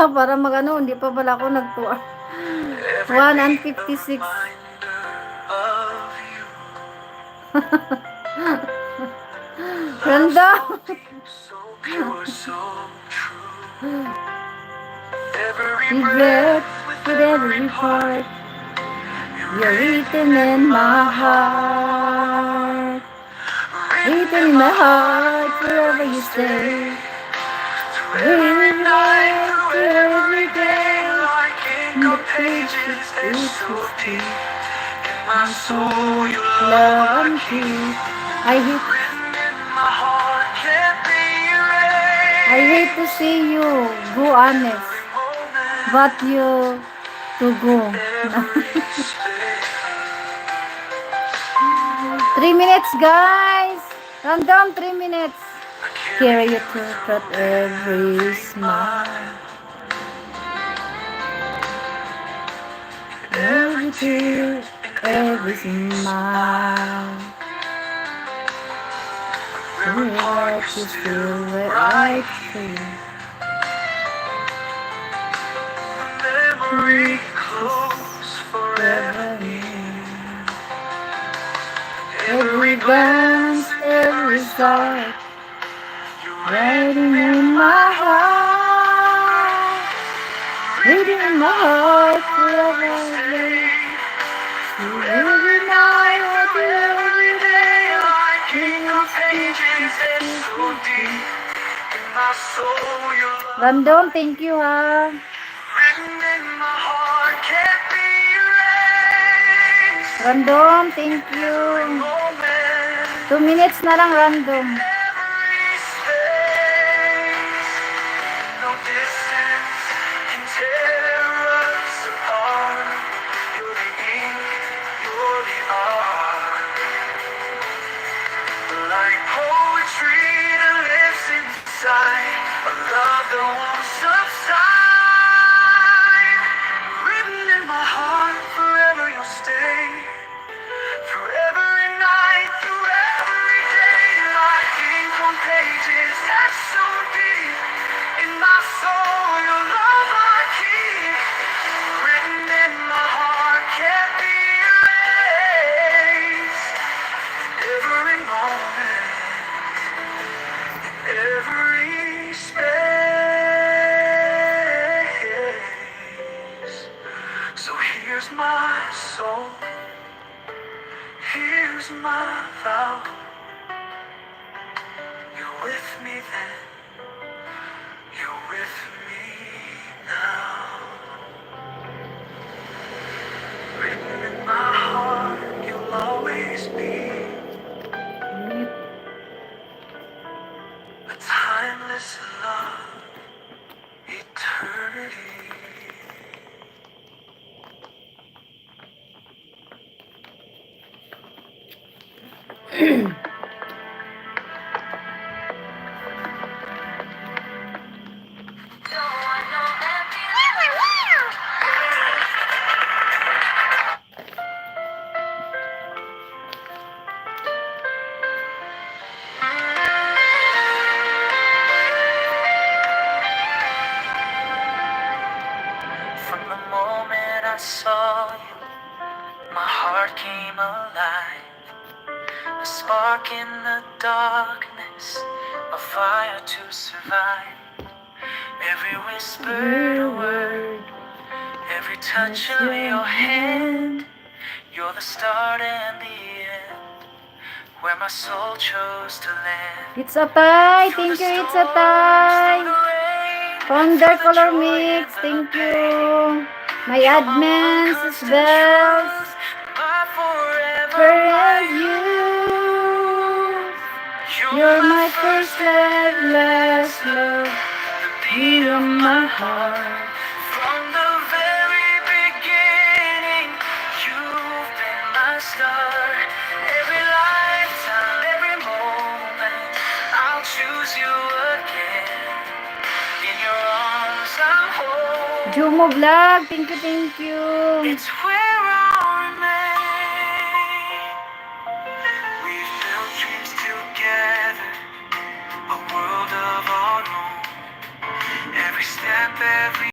Para magano, hindi pa pala ako nag-2 1 and 56. Ganda. Every breath, with every part, you're written in my heart. Written in my heart, forever you stay. Every night, every day, like ink on pages, it's so deep. In my soul, your love and keep. I hate to see you go honest, but you to go. 3 minutes, guys. Random 3 minutes. Carry you to cut every smile, every tear, every smile. Every heart you feel where I feel. Memory close forever. Every glance, every sight, writing in my heart, written in my heart forever. Every night, every day, like ink on pages, it's so deep. In my soul, your love. Random, thank you, ha. Written in my heart, can't be erased. Random, thank you. 2 minutes na lang, random. Like poetry that lives inside, a love that won't subside. Written in my heart, forever you'll stay. Through every night, through every day, like ink on pages that's so deep. In my soul, your love I keep. Written in my heart, can't be erased. Every moment, every space. So here's my soul, here's my vow. You're with me then, you're with me now. Written in my heart, you'll always be. A timeless love, eternity. From the moment I saw you, my heart came alive. A spark in the darkness, a fire to survive. Every whispered word, every touch of your hand. You're the start and the end, where my soul chose to land. It's a tie, thank you, it's a tie. Founder Color Mix, thank you. My admins as well. Forever you. You're my first love, last love, the beat of my heart. From the very beginning, you've been my star. Every lifetime, every moment, I'll choose you again. In your arms I'll hold. Jumo Vlog, thank you, thank you. It's where I'll remain. We've built dreams together, a world of our own. Every step, every